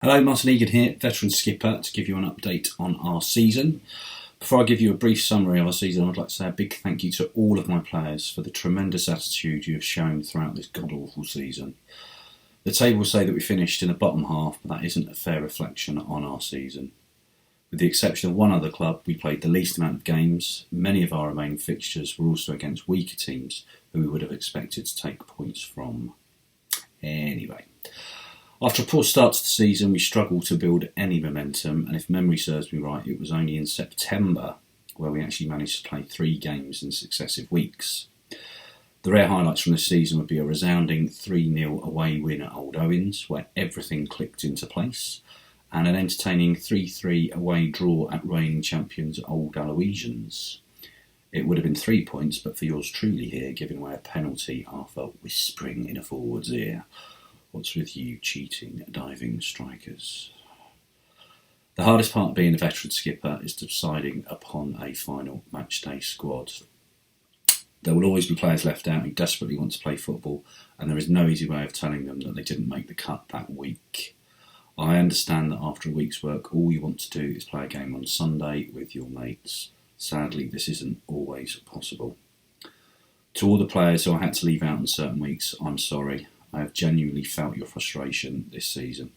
Hello, Martin Egan here, veteran skipper, to give you an update on our season. Before I give you a brief summary of our season, I'd like to say a big thank you to all of my players for the tremendous attitude you have shown throughout this god-awful season. The table will say that we finished in the bottom half, but that isn't a fair reflection on our season. With the exception of one other club, we played the least amount of games. Many of our remaining fixtures were also against weaker teams who we would have expected to take points from. Anyway, after a poor start to the season, we struggled to build any momentum, and if memory serves me right, it was only in September where we actually managed to play 3 games in successive weeks. The rare highlights from this season would be a resounding 3-0 away win at Old Owens, where everything clicked into place, and an entertaining 3-3 away draw at reigning champions Old Aloysians. It would have been 3 points, but for yours truly here, giving away a penalty after whispering in a forward's ear, "What's with you cheating diving strikers?" The hardest part of being a veteran skipper is deciding upon a final matchday squad. There will always be players left out who desperately want to play football, and there is no easy way of telling them that they didn't make the cut that week. I understand that after a week's work, all you want to do is play a game on Sunday with your mates. Sadly, this isn't always possible. To all the players who I had to leave out on certain weeks, I'm sorry. I have genuinely felt your frustration this season.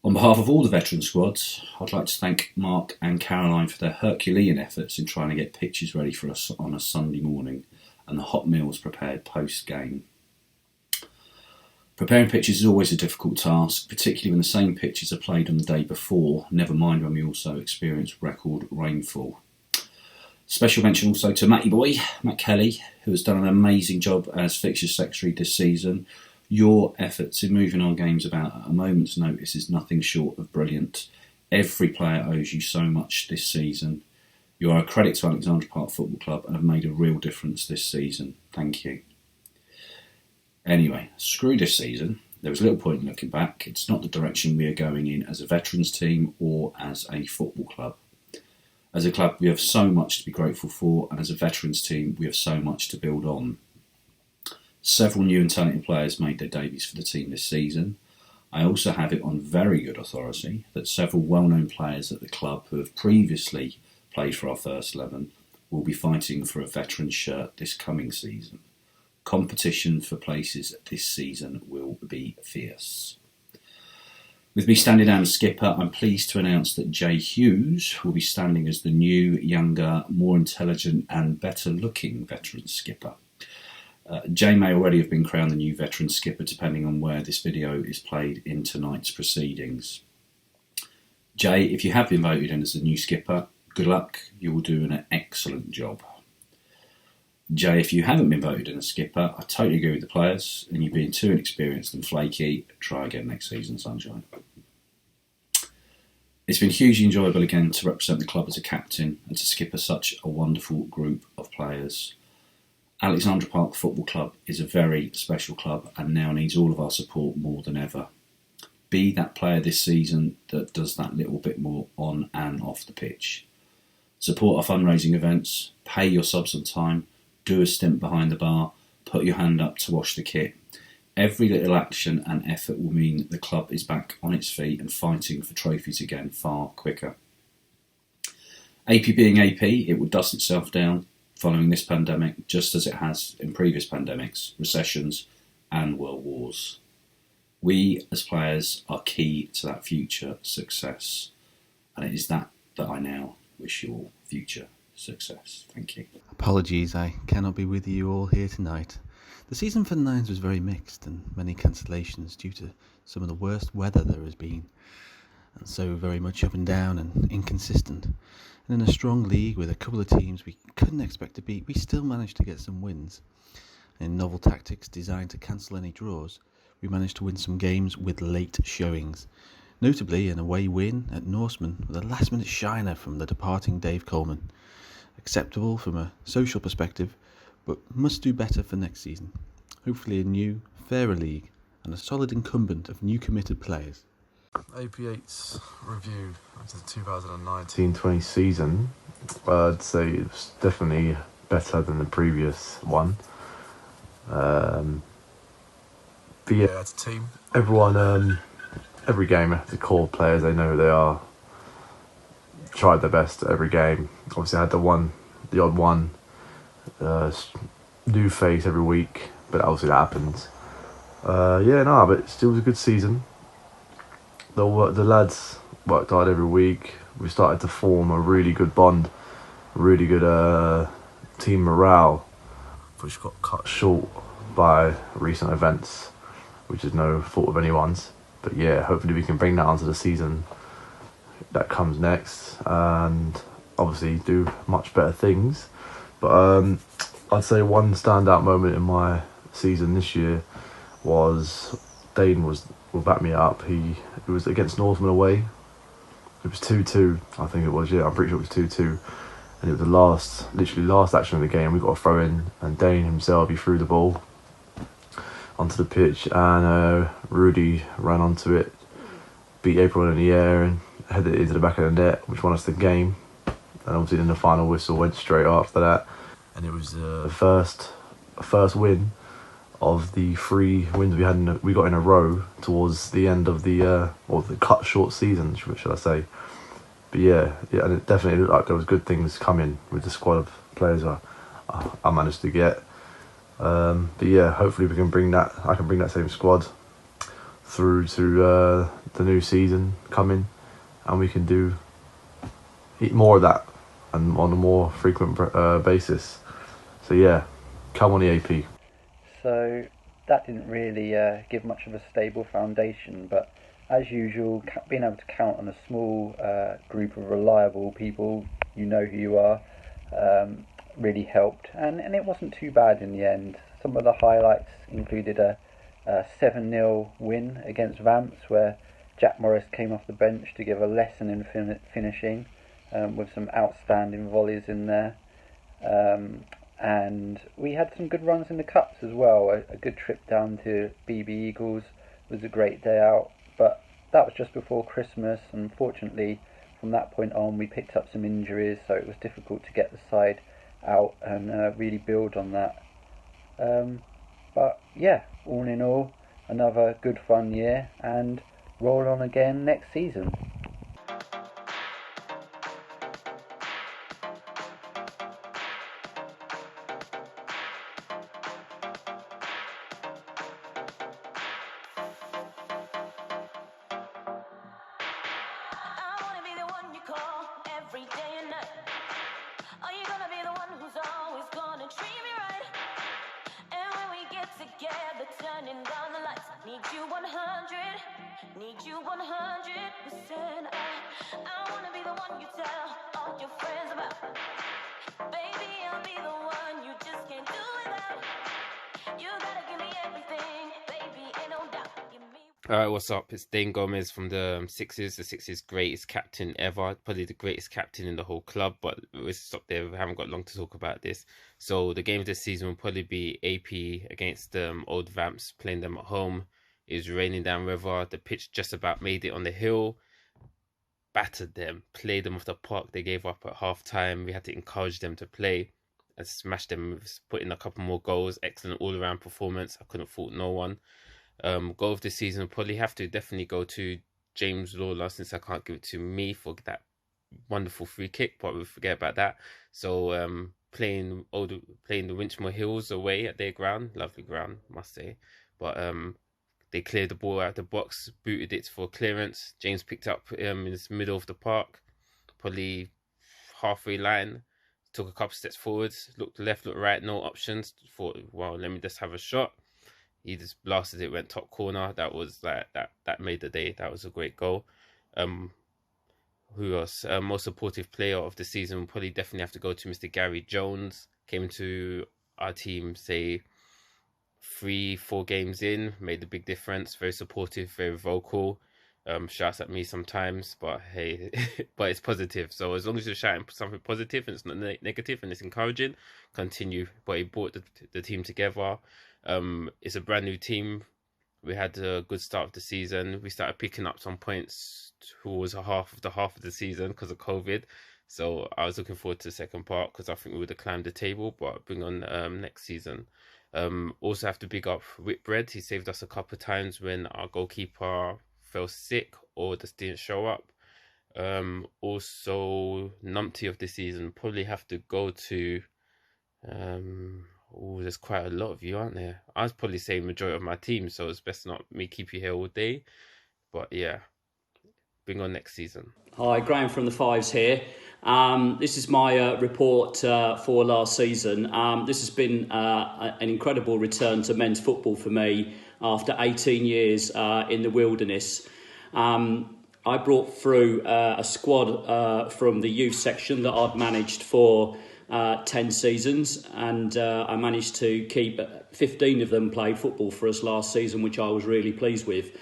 On behalf of all the veteran squads, I'd like to thank Mark and Caroline for their Herculean efforts in trying to get pitches ready for us on a Sunday morning and the hot meals prepared post-game. Preparing pitches is always a difficult task, particularly when the same pitches are played on the day before, never mind when we also experience record rainfall. Special mention also to Matty Boy, Matt Kelly, who has done an amazing job as fixtures secretary this season. Your efforts in moving our games about at a moment's notice is nothing short of brilliant. Every player owes you so much this season. You are a credit to Alexandra Park Football Club and have made a real difference this season. Thank you. Anyway, screw this season. There is little point in looking back. It's not the direction we are going in as a veterans team or as a football club. As a club, we have so much to be grateful for, and as a veterans team, we have so much to build on. Several new and talented players made their debuts for the team this season. I also have it on very good authority that several well-known players at the club who have previously played for our first 11 will be fighting for a veteran shirt this coming season. Competition for places this season will be fierce. With me standing down as skipper, I'm pleased to announce that Jay Hughes will be standing as the new, younger, more intelligent and better-looking veteran skipper. Jay may already have been crowned the new veteran skipper depending on where this video is played in tonight's proceedings. Jay, if you have been voted in as the new skipper, good luck, you will do an excellent job. Jay, if you haven't been voted in as skipper, I totally agree with the players, and you being too inexperienced and flaky, try again next season, sunshine. It's been hugely enjoyable again to represent the club as a captain and to skipper such a wonderful group of players. Alexandra Park Football Club is a very special club and now needs all of our support more than ever. Be that player this season that does that little bit more on and off the pitch. Support our fundraising events, pay your subs on time, do a stint behind the bar, put your hand up to wash the kit. Every little action and effort will mean the club is back on its feet and fighting for trophies again far quicker. AP being AP, it will dust itself down following this pandemic, just as it has in previous pandemics, recessions and world wars. We as players are key to that future success, and it is that I now wish you all future success. Thank you. Apologies, I cannot be with you all here tonight. The season for the Nines was very mixed and many cancellations due to some of the worst weather there has been, and so very much up and down and inconsistent. And in a strong league with a couple of teams we couldn't expect to beat, we still managed to get some wins. In novel tactics designed to cancel any draws, we managed to win some games with late showings. Notably an away win at Norseman with a last minute shiner from the departing Dave Coleman. Acceptable from a social perspective, but must do better for next season. Hopefully a new, fairer league and a solid incumbent of new committed players. AP8's review of the 2019-20 season, I'd say it's definitely better than the previous one. But yeah, as a team, everyone every game, the core players, they know who they are. Tried their best every game. Obviously, I had the odd one, new face every week, but obviously that happens. But it still was a good season. The lads worked hard every week. We started to form a really good bond, really good team morale, which got cut short by recent events, which is no fault of anyone's. But yeah, hopefully we can bring that onto the season that comes next, and obviously do much better things. But I'd say one standout moment in my season this year was Dane will back me up. It was against Northman away. It was 2-2, I think it was. Yeah, I'm pretty sure it was 2-2, and it was literally last action of the game. We got a throw in, and Dane himself, he threw the ball onto the pitch, and Rudy ran onto it, beat April in the air, and headed it into the back of the net, which won us the game. And obviously, then the final whistle went straight after that, and it was the first win of the 3 wins we got in a row towards the end of the cut short season, should I say? But yeah, and it definitely looked like there was good things coming with the squad of players I managed to get. But yeah, hopefully I can bring that same squad through to the new season coming, and we can do more of that and on a more frequent basis. So yeah, come on the AP. So that didn't really give much of a stable foundation, but as usual, being able to count on a small group of reliable people, you know who you are, really helped, and it wasn't too bad in the end. Some of the highlights included a 7-0 win against Vamps, where Jack Morris came off the bench to give a lesson in finishing, with some outstanding volleys in there. And we had some good runs in the cups as well. A good trip down to BB Eagles was a great day out, but that was just before Christmas. Unfortunately, from that point on, we picked up some injuries, so it was difficult to get the side out and really build on that. But yeah, all in all, another good fun year, and roll on again next season. Need you 100%. I wanna be the one you tell all your friends about. Baby, I'll be the one you just can't do without. You gotta give me everything, baby, ain't no doubt. Alright, what's up? It's Dane Gomez from the Sixers. The Sixers' greatest captain ever. Probably the greatest captain in the whole club, but we'll stop there. We haven't got long to talk about this. So the game this season will probably be AP against Old Vamps, playing them at home. It was raining down river. The pitch just about made it on the hill. Battered them, played them off the park. They gave up at half time. We had to encourage them to play and smash them, put in a couple more goals. Excellent all-around performance. I couldn't fault no one. Goal of this season will probably have to definitely go to James Lawler, since I can't give it to me for that wonderful free kick, but we'll forget about that. So playing the Winchmore Hills away at their ground, lovely ground, must say. But they cleared the ball out of the box, booted it for clearance. James picked up in the middle of the park, probably halfway line, took a couple steps forwards, looked left, looked right, no options. Thought, well, let me just have a shot. He just blasted it, went top corner. That was that made the day. That was a great goal. Who else? Most supportive player of the season will probably definitely have to go to Mr. Gary Jones. Came to our team, say, 3-4 games in, made a big difference. Very supportive, very vocal. Shouts at me sometimes, but hey, but it's positive. So as long as you're shouting something positive and it's not negative and it's encouraging, continue. But he brought the team together. It's a brand new team. We had a good start of the season. We started picking up some points towards half of the season because of COVID. So I was looking forward to the second part, because I think we would have climbed the table, but bring on next season. Also have to big up Whitbread. He saved us a couple of times when our goalkeeper fell sick or just didn't show up. Also, numpty of the season probably have to go to. There's quite a lot of you, aren't there? I was probably saying majority of my team, so it's best not me keep you here all day. But yeah, bring on next season. Hi, Graham from the Fives here. This is my report for last season. This has been an incredible return to men's football for me after 18 years in the wilderness. I brought through a squad from the youth section that I'd managed for 10 seasons, and I managed to keep 15 of them played football for us last season, which I was really pleased with.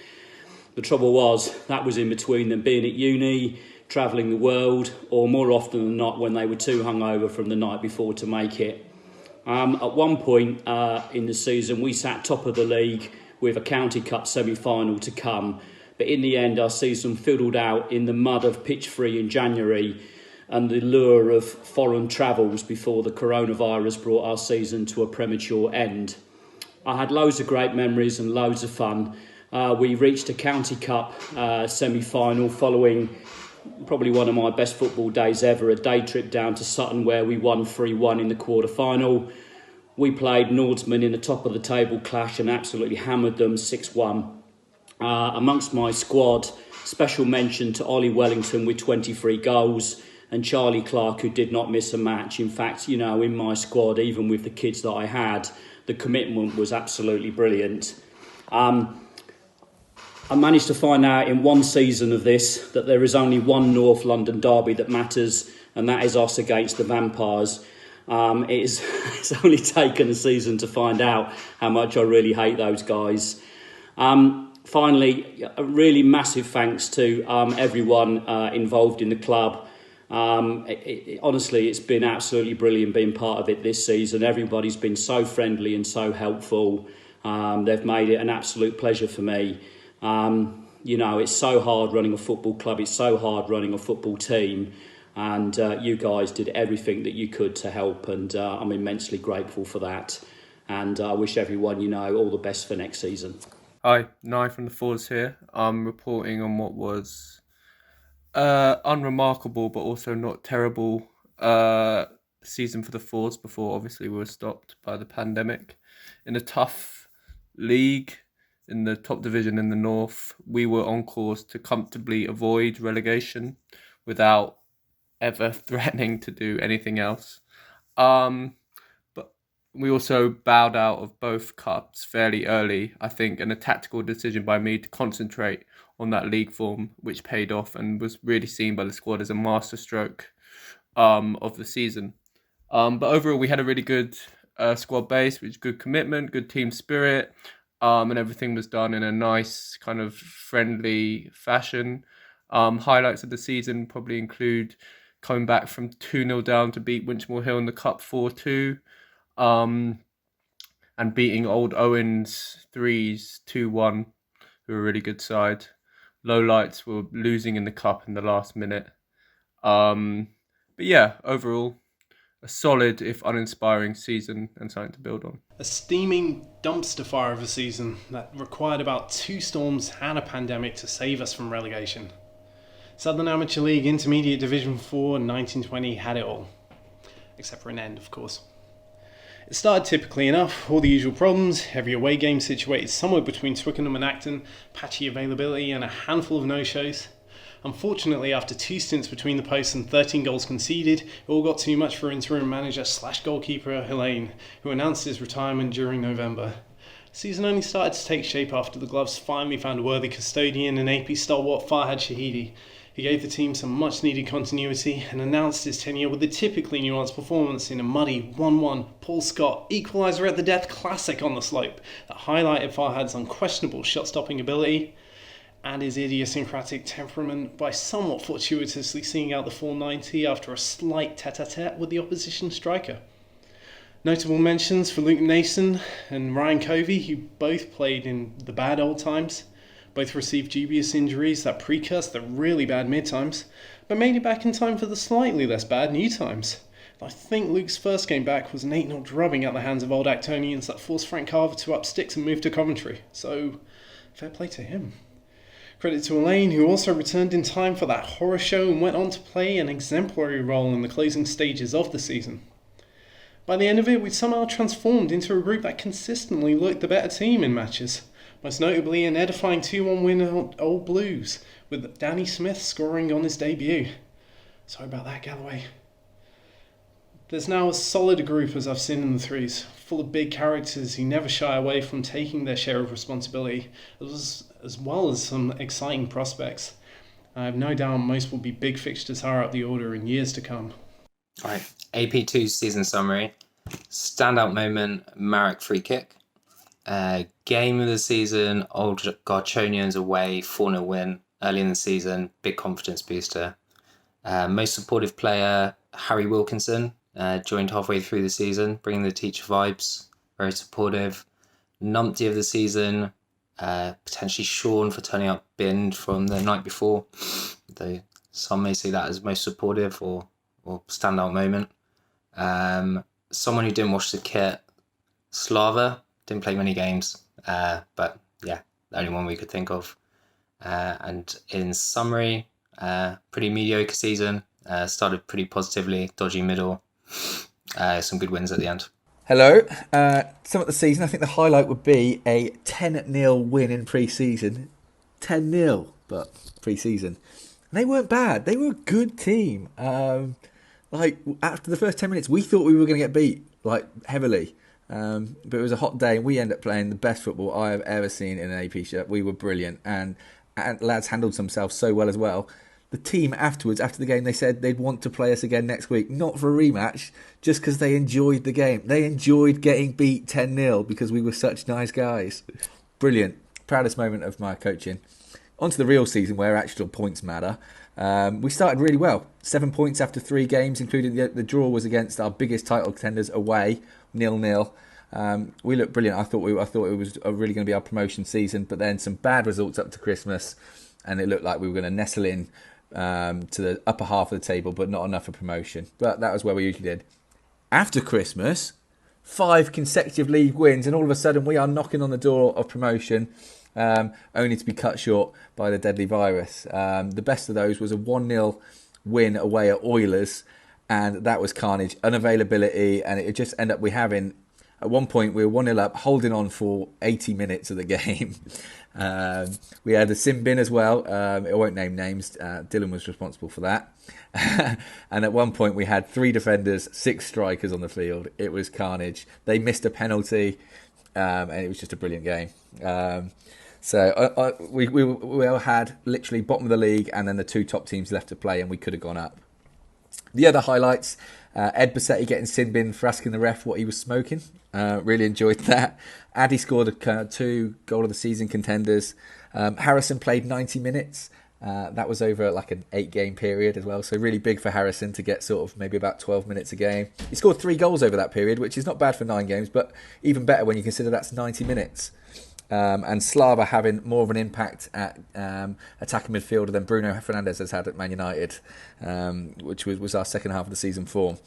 The trouble was, that was in between them being at uni, travelling the world, or more often than not when they were too hungover from the night before to make it. At one point in the season, we sat top of the league with a county cup semi-final to come, but in the end our season fiddled out in the mud of pitch free in January and the lure of foreign travels before the coronavirus brought our season to a premature end. I had loads of great memories and loads of fun. We reached a county cup semi-final following probably one of my best football days ever, a day trip down to Sutton where we won 3-1 in the quarter-final. We played Nordsman in the top of the table clash and absolutely hammered them 6-1. Amongst my squad, special mention to Ollie Wellington with 23 goals and Charlie Clark, who did not miss a match. In fact, you know, in my squad, even with the kids that I had, the commitment was absolutely brilliant. I managed to find out in one season of this that there is only one North London derby that matters, and that is us against the Vampires. It's only taken a season to find out how much I really hate those guys. Finally, a really massive thanks to everyone involved in the club. Honestly, it's been absolutely brilliant being part of it this season. Everybody's been so friendly and so helpful. They've made it an absolute pleasure for me. You know, it's so hard running a football club. It's so hard running a football team. And you guys did everything that you could to help. And I'm immensely grateful for that. And I wish everyone, you know, all the best for next season. Hi, Nye from the Fords here. I'm reporting on what was unremarkable but also not terrible season for the Fords before obviously we were stopped by the pandemic. In a tough league in the top division in the north, we were on course to comfortably avoid relegation without ever threatening to do anything else. But we also bowed out of both cups fairly early, I think, and a tactical decision by me to concentrate on that league form, which paid off and was really seen by the squad as a masterstroke of the season. But overall, we had a really good squad base, with good commitment, good team spirit, and everything was done in a nice kind of friendly fashion. Highlights of the season probably include coming back from 2-0 down to beat Winchmore Hill in the Cup 4-2, and beating Old Owens 3s 2-1, who are a really good side. Lowlights were losing in the Cup in the last minute. But yeah, overall, a solid, if uninspiring season and something to build on. A steaming dumpster fire of a season that required about 2 storms and a pandemic to save us from relegation. Southern Amateur League Intermediate Division 4 in 1920 had it all. Except for an end, of course. It started typically enough, all the usual problems, every away game situated somewhere between Twickenham and Acton, patchy availability and a handful of no-shows. Unfortunately, after 2 stints between the posts and 13 goals conceded, it all got too much for interim manager / goalkeeper Helene, who announced his retirement during November. The season only started to take shape after the Gloves finally found a worthy custodian in AP stalwart Farhad Shahidi. He gave the team some much-needed continuity and announced his tenure with a typically nuanced performance in a muddy 1-1 Paul Scott equaliser at the death classic on the slope that highlighted Farhad's unquestionable shot-stopping ability and his idiosyncratic temperament by somewhat fortuitously seeing out the full 90 after a slight tete-a-tete with the opposition striker. Notable mentions for Luke Nason and Ryan Covey, who both played in the bad old times. Both received dubious injuries that precursed the really bad mid-times, but made it back in time for the slightly less bad new times. I think Luke's first game back was an 8-0 drubbing at the hands of old Actonians that forced Frank Carver to up sticks and move to Coventry, so fair play to him. Credit to Elaine, who also returned in time for that horror show and went on to play an exemplary role in the closing stages of the season. By the end of it, we'd somehow transformed into a group that consistently looked the better team in matches, most notably an edifying 2-1 win at Old Blues, with Danny Smith scoring on his debut. Sorry about that, Galloway. There's now as solid a group as I've seen in the threes, full of big characters who never shy away from taking their share of responsibility, as well as some exciting prospects. I have no doubt most will be big fixtures higher up the order in years to come. All right, AP2 season summary. Standout moment, Marek free kick. Game of the season, Old Garchonians away, 4-0 win early in the season, big confidence booster. Most supportive player, Harry Wilkinson, joined halfway through the season, bringing the teacher vibes, very supportive. Numpty of the season, potentially Sean for turning up binned from the night before, though some may see that as most supportive or standout moment. Someone who didn't watch the kit, Slava, didn't play many games, but yeah, the only one we could think of. And in summary, pretty mediocre season, started pretty positively, dodgy middle, some good wins at the end. Hello. Some of the season, I think the highlight would be a 10-0 win in pre-season. 10-0, but pre-season. And they weren't bad. They were a good team. After the first 10 minutes, we thought we were going to get beat, heavily. But it was a hot day, and we ended up playing the best football I have ever seen in an AP shirt. We were brilliant, and lads handled themselves so well as well. The team afterwards, after the game, they said they'd want to play us again next week, not for a rematch, just because they enjoyed the game. They enjoyed getting beat 10-0 because we were such nice guys. Brilliant. Proudest moment of my coaching. On to the real season, where actual points matter. We started really well. 7 points after 3 games, including the draw was against our biggest title contenders away, 0-0. We looked brilliant. I thought it was really going to be our promotion season, but then some bad results up to Christmas, and it looked like we were going to nestle in to the upper half of the table, but not enough for promotion. But that was where we usually did. After Christmas, 5 consecutive league wins, and all of a sudden we are knocking on the door of promotion, only to be cut short by the deadly virus. The best of those was a 1-0 win away at Oilers, and that was carnage, unavailability, and it just ended up we having, at one point we were 1-0 up, holding on for 80 minutes of the game. We had a sin bin as well. I won't name names. Dylan was responsible for that. And at one point we had 3 defenders, 6 strikers on the field. It was carnage. They missed a penalty, and it was just a brilliant game. So we all had literally bottom of the league, and then the 2 top teams left to play, and we could have gone up. The other highlights, Ed Bassetti getting sin bin for asking the ref what he was smoking. Really enjoyed that. Addy scored a 2 goal of the season contenders. Harrison played 90 minutes. That was over like an 8-game period as well. So really big for Harrison to get sort of maybe about 12 minutes a game. He scored 3 goals over that period, which is not bad for 9 games, but even better when you consider that's 90 minutes. And Slava having more of an impact at attacking midfielder than Bruno Fernandes has had at Man United, which was our second half of the season form.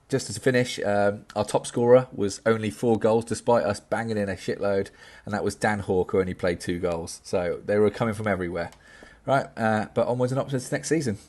Just as a finish, our top scorer was only 4 goals despite us banging in a shitload, and that was Dan Hawke, who only played 2 goals. So they were coming from everywhere. Right, but onwards and upwards next season.